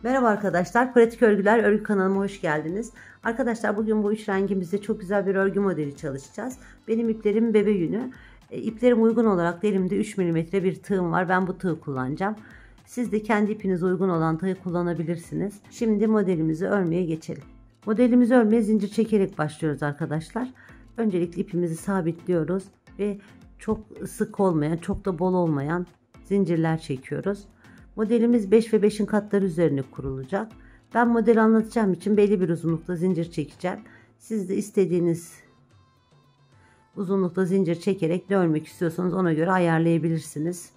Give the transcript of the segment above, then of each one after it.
Merhaba arkadaşlar, Pratik Örgüler örgü kanalıma hoş geldiniz. Arkadaşlar bugün bu üç rengimizde çok güzel bir örgü modeli çalışacağız. Benim iplerim bebe yünü. İplerim uygun olarak da elimde 3 milimetre bir tığım var. Ben bu tığı kullanacağım. Siz de kendi ipiniz uygun olan tığı kullanabilirsiniz. Şimdi modelimizi örmeye geçelim. Modelimizi örmeye zincir çekerek başlıyoruz arkadaşlar. Öncelikle ipimizi sabitliyoruz ve çok sık olmayan, çok da bol olmayan zincirler çekiyoruz. Modelimiz 5 ve 5'in katları üzerine kurulacak. Ben modeli anlatacağım için belli bir uzunlukta zincir çekeceğim. Siz de istediğiniz uzunlukta zincir çekerek ne örmek istiyorsanız ona göre ayarlayabilirsiniz.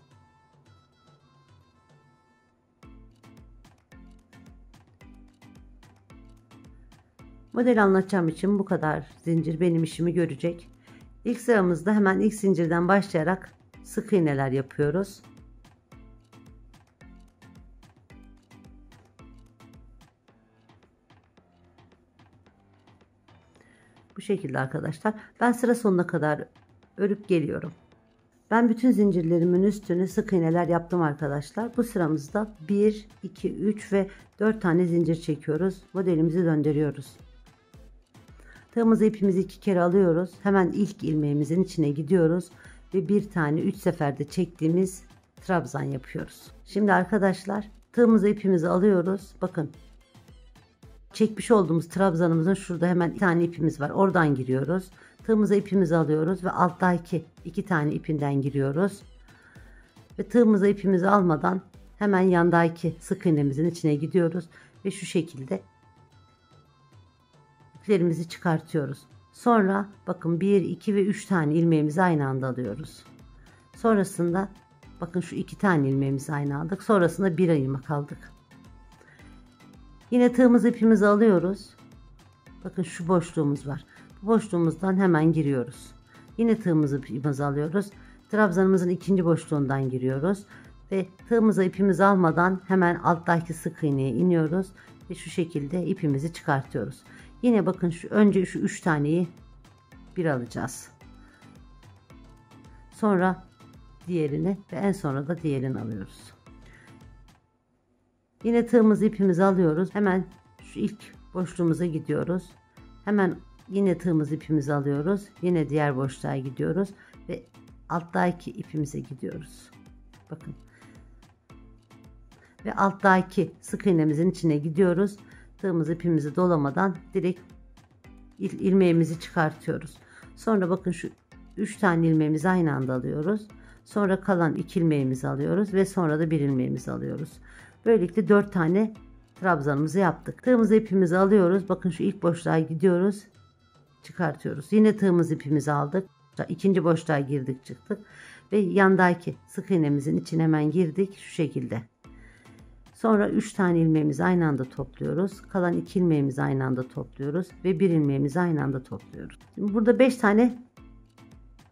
Modeli anlatacağım için bu kadar zincir benim işimi görecek. İlk sıramızda hemen ilk zincirden başlayarak sık iğneler yapıyoruz. Bu şekilde arkadaşlar. Ben sıra sonuna kadar örüp geliyorum. Ben bütün zincirlerimin üstüne sık iğneler yaptım arkadaşlar. Bu sıramızda 1, 2, 3 ve 4 tane zincir çekiyoruz. Modelimizi döndürüyoruz. Tığımızı ipimizi 2 kere alıyoruz. Hemen ilk ilmeğimizin içine gidiyoruz. Ve bir tane 3 seferde çektiğimiz trabzan yapıyoruz. Şimdi arkadaşlar tığımızı ipimizi alıyoruz. Bakın. Çekmiş olduğumuz trabzanımızın şurada hemen bir tane ipimiz var. Oradan giriyoruz. Tığımıza ipimizi alıyoruz ve alttaki iki tane ipinden giriyoruz. Ve tığımıza ipimizi almadan hemen yandaki sık iğnemizin içine gidiyoruz. Ve şu şekilde iplerimizi çıkartıyoruz. Sonra bakın 1, 2 ve 3 tane ilmeğimizi aynı anda alıyoruz. Sonrasında bakın şu 2 tane ilmeğimizi aynı aldık. Sonrasında bir ilmek aldık. Yine tığımızı ipimizi alıyoruz. Bakın şu boşluğumuz var. Bu boşluğumuzdan hemen giriyoruz. Yine tığımızı ipimizi alıyoruz. Trabzanımızın ikinci boşluğundan giriyoruz. Ve tığımıza ipimizi almadan hemen alttaki sık iğneye iniyoruz. Ve şu şekilde ipimizi çıkartıyoruz. Yine bakın önce şu 3 taneyi bir alacağız. Sonra diğerini ve en sonra da diğerini alıyoruz. Yine tığımızı ipimizi alıyoruz. Hemen şu ilk boşluğumuza gidiyoruz. Hemen yine tığımızı ipimizi alıyoruz. Yine diğer boşluğa gidiyoruz. Ve alttaki ipimize gidiyoruz. Bakın. Ve alttaki sık iğnemizin içine gidiyoruz. Tığımızı ipimizi dolamadan direkt ilmeğimizi çıkartıyoruz. Sonra bakın şu 3 tane ilmeğimizi aynı anda alıyoruz. Sonra kalan 2 ilmeğimizi alıyoruz. Ve sonra da bir ilmeğimizi alıyoruz. Böylelikle 4 tane trabzanımızı yaptık. Tığımızı ipimizi alıyoruz. Bakın şu ilk boşluğa gidiyoruz. Çıkartıyoruz. Yine tığımız ipimizi aldık. İkinci boşluğa girdik çıktık. Ve yandaki sık iğnemizin içine hemen girdik. Şu şekilde. Sonra 3 tane ilmeğimizi aynı anda topluyoruz. Kalan 2 ilmeğimizi aynı anda topluyoruz. Ve 1 ilmeğimizi aynı anda topluyoruz. Şimdi burada 5 tane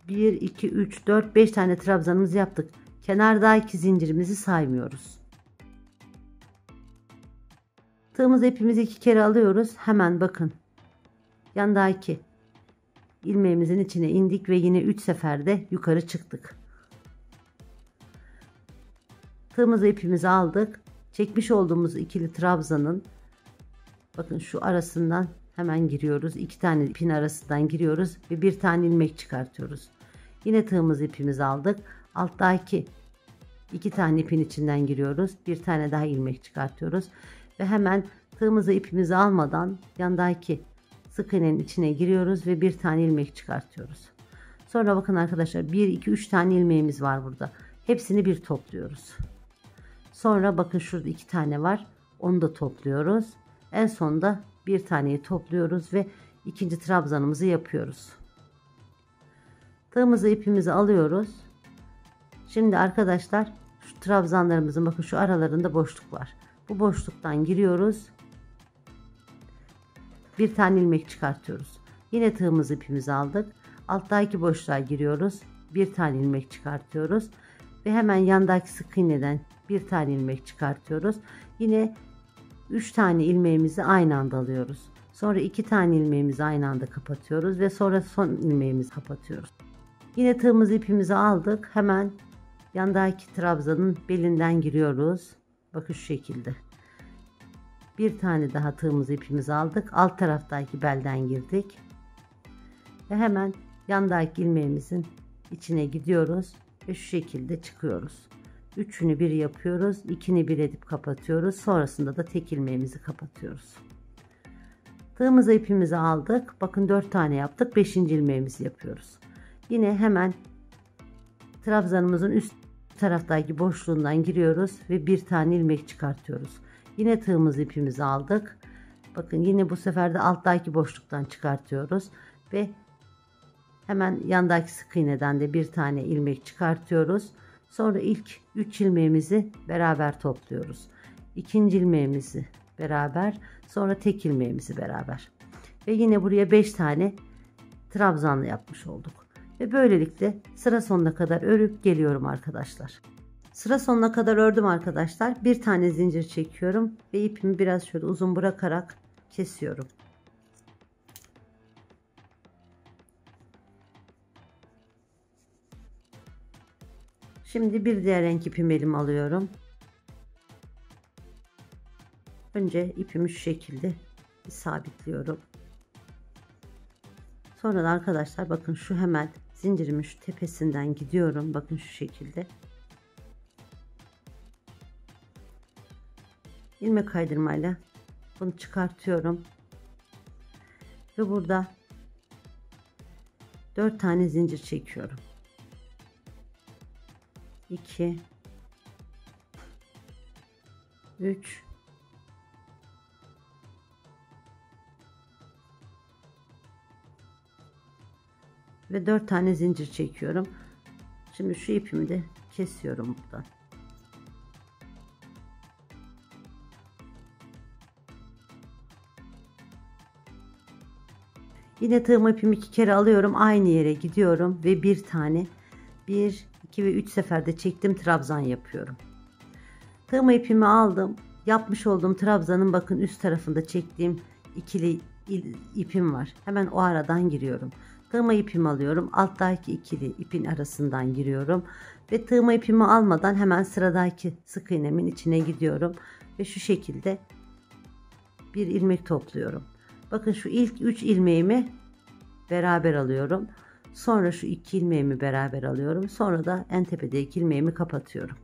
1, 2, 3, 4, 5 tane trabzanımızı yaptık. Kenardaki zincirimizi saymıyoruz. Tığımızı ipimizi 2 kere alıyoruz. Hemen bakın. Yandaki ilmeğimizin içine indik ve yine 3 seferde yukarı çıktık. Tığımızı ipimizi aldık. Çekmiş olduğumuz ikili trabzanın bakın şu arasından hemen giriyoruz. 2 tane ipin arasından giriyoruz ve bir tane ilmek çıkartıyoruz. Yine tığımızı ipimizi aldık. Alttaki 2 tane ipin içinden giriyoruz. Bir tane daha ilmek çıkartıyoruz. Ve hemen tığımızı ipimizi almadan yandaki sık iğnenin içine giriyoruz ve bir tane ilmek çıkartıyoruz. Sonra bakın arkadaşlar 1, 2, 3 tane ilmeğimiz var burada. Hepsini bir topluyoruz. Sonra bakın şurada 2 tane var. Onu da topluyoruz. En sonda bir taneyi topluyoruz ve ikinci trabzanımızı yapıyoruz. Tığımızı ipimizi alıyoruz. Şimdi arkadaşlar şu trabzanlarımızın bakın şu aralarında boşluk var. Bu boşluktan giriyoruz. Bir tane ilmek çıkartıyoruz. Yine tığımızı ipimizi aldık. Alttaki boşluğa giriyoruz. Bir tane ilmek çıkartıyoruz. Ve hemen yandaki sık iğneden bir tane ilmek çıkartıyoruz. Yine 3 tane ilmeğimizi aynı anda alıyoruz. Sonra 2 tane ilmeğimizi aynı anda kapatıyoruz. Ve sonra son ilmeğimizi kapatıyoruz. Yine tığımızı ipimizi aldık. Hemen yandaki trabzanın belinden giriyoruz. Bakın şu şekilde. Bir tane daha tığımızı ipimizi aldık. Alt taraftaki belden girdik. Ve hemen yandaki ilmeğimizin içine gidiyoruz ve şu şekilde çıkıyoruz. Üçünü bir yapıyoruz. İkini bir edip kapatıyoruz. Sonrasında da tek ilmeğimizi kapatıyoruz. Tığımıza ipimizi aldık. Bakın 4 tane yaptık. 5. ilmeğimizi yapıyoruz. Yine hemen trabzanımızın üst taraftaki boşluğundan giriyoruz ve bir tane ilmek çıkartıyoruz. Yine tığımız ipimizi aldık. Bakın yine bu sefer de alttaki boşluktan çıkartıyoruz ve hemen yandaki sık iğneden de bir tane ilmek çıkartıyoruz. Sonra ilk 3 ilmeğimizi beraber topluyoruz. İkinci ilmeğimizi beraber, sonra tek ilmeğimizi beraber. Ve yine buraya 5 tane trabzanlı yapmış olduk. Ve böylelikle sıra sonuna kadar örüp geliyorum arkadaşlar. Sıra sonuna kadar ördüm arkadaşlar. Bir tane zincir çekiyorum ve ipimi biraz şöyle uzun bırakarak kesiyorum. Şimdi bir diğer renk ipimi elime alıyorum. Önce ipimi şu şekilde sabitliyorum. Sonra da arkadaşlar bakın şu hemen zincirimin şu tepesinden gidiyorum. Bakın şu şekilde. İlmek kaydırmayla bunu çıkartıyorum. Ve burada 4 tane zincir çekiyorum. 2 3 ve 4 tane zincir çekiyorum. Şimdi şu ipimi de kesiyorum buradan. Yine tığım ipimi 2 kere alıyorum. Aynı yere gidiyorum ve bir tane 1, 2 ve 3 seferde çektim trabzan yapıyorum. Tığım ipimi aldım. Yapmış olduğum trabzanın bakın üst tarafında çektiğim ikili ipim var. Hemen o aradan giriyorum. Tığıma ipimi alıyorum. Alttaki ikili ipin arasından giriyorum. Ve tığıma ipimi almadan hemen sıradaki sık iğnemin içine gidiyorum. Ve şu şekilde bir ilmek topluyorum. Bakın şu ilk 3 ilmeğimi beraber alıyorum. Sonra şu 2 ilmeğimi beraber alıyorum. Sonra da en tepedeki ilmeğimi kapatıyorum.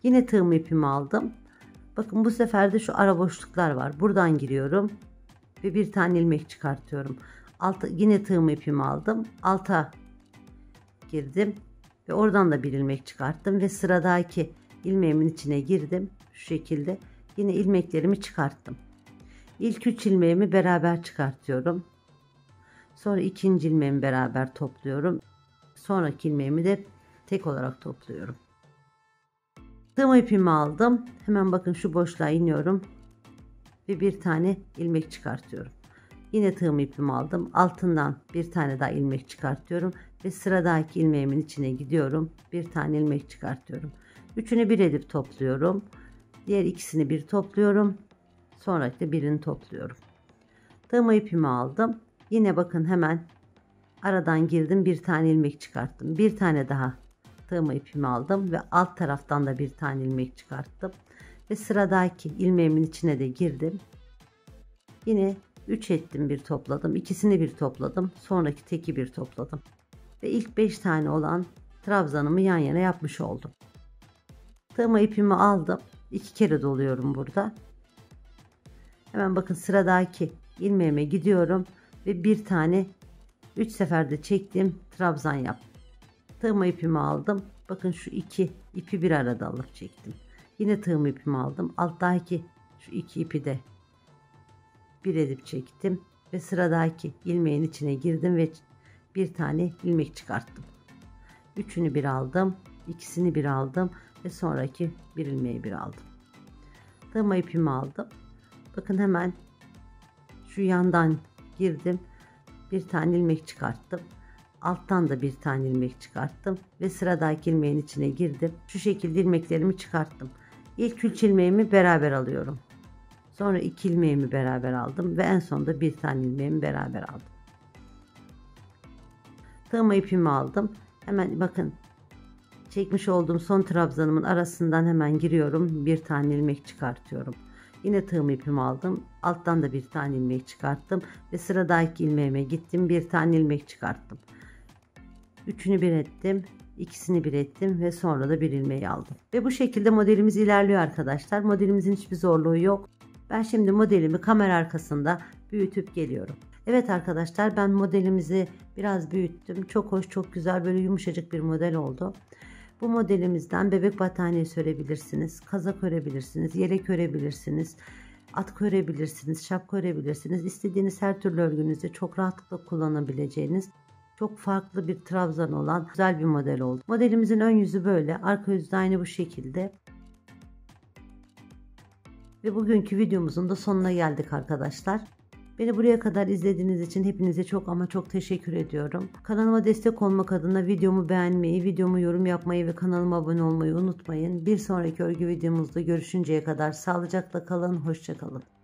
Yine tığım ipimi aldım. Bakın bu sefer de şu ara boşluklar var. Buradan giriyorum. Ve bir tane ilmek çıkartıyorum. Yine tığım ipimi aldım. Alta girdim. Ve oradan da bir ilmek çıkarttım. Ve sıradaki ilmeğimin içine girdim. Şu şekilde. Yine ilmeklerimi çıkarttım. İlk 3 ilmeğimi beraber çıkartıyorum. Sonra ikinci ilmeğimi beraber topluyorum. Sonraki ilmeğimi de tek olarak topluyorum. Tığım ipimi aldım. Hemen bakın şu boşluğa iniyorum. Ve bir tane ilmek çıkartıyorum. Yine tığım ipimi aldım. Altından bir tane daha ilmek çıkartıyorum. Ve sıradaki ilmeğimin içine gidiyorum. Bir tane ilmek çıkartıyorum. Üçünü bir edip topluyorum. Diğer ikisini bir topluyorum. Sonra da birini topluyorum. Tığım ipimi aldım. Yine bakın hemen aradan girdim. Bir tane ilmek çıkarttım. Bir tane daha tığım ipimi aldım. Ve alt taraftan da bir tane ilmek çıkarttım. Ve sıradaki ilmeğimin içine de girdim. Yine 3 ettim, bir topladım. İkisini bir topladım. Sonraki teki bir topladım. Ve ilk 5 tane olan trabzanımı yan yana yapmış oldum. Tığıma ipimi aldım. 2 kere doluyorum burada. Hemen bakın sıradaki ilmeğime gidiyorum. Ve bir tane 3 seferde çektiğim trabzan yaptım. Tığıma ipimi aldım. Bakın şu 2 ipi bir arada alıp çektim. Yine tığım ipimi aldım. Alttaki şu 2 ipi de bir edip çektim ve sıradaki ilmeğin içine girdim ve bir tane ilmek çıkarttım. Üçünü bir aldım, ikisini bir aldım ve sonraki bir ilmeği bir aldım. Tığıma ipimi aldım. Bakın hemen şu yandan girdim, bir tane ilmek çıkarttım. Alttan da bir tane ilmek çıkarttım ve sıradaki ilmeğin içine girdim. Şu şekilde ilmeklerimi çıkarttım. İlk 3 ilmeğimi beraber alıyorum. Sonra 2 ilmeğimi beraber aldım ve en sonunda bir tane ilmeğimi beraber aldım. Tığıma ipimi aldım. Hemen bakın çekmiş olduğum son trabzanımın arasından hemen giriyorum. Bir tane ilmek çıkartıyorum. Yine tığım ipimi aldım. Alttan da bir tane ilmek çıkarttım ve sıradaki ilmeğime gittim. Bir tane ilmek çıkarttım. Üçünü bir ettim. İkisini bir ettim ve sonra da bir ilmeği aldım. Ve bu şekilde modelimiz ilerliyor arkadaşlar. Modelimizin hiçbir zorluğu yok. Ben şimdi modelimi kamera arkasında büyütüp geliyorum. Evet arkadaşlar, ben modelimizi biraz büyüttüm. Çok hoş, çok güzel, böyle yumuşacık bir model oldu. Bu modelimizden bebek battaniyesi örebilirsiniz, kazak örebilirsiniz, yelek örebilirsiniz, atkı örebilirsiniz, şapka örebilirsiniz. İstediğiniz her türlü örgünüzde çok rahatlıkla kullanabileceğiniz, çok farklı bir trabzan olan güzel bir model oldu. Modelimizin ön yüzü böyle, arka yüzü de aynı bu şekilde. Ve bugünkü videomuzun da sonuna geldik arkadaşlar. Beni buraya kadar izlediğiniz için hepinize çok ama çok teşekkür ediyorum. Kanalıma destek olmak adına videomu beğenmeyi, videomu yorum yapmayı ve kanalıma abone olmayı unutmayın. Bir sonraki örgü videomuzda görüşünceye kadar sağlıcakla kalın, hoşça kalın.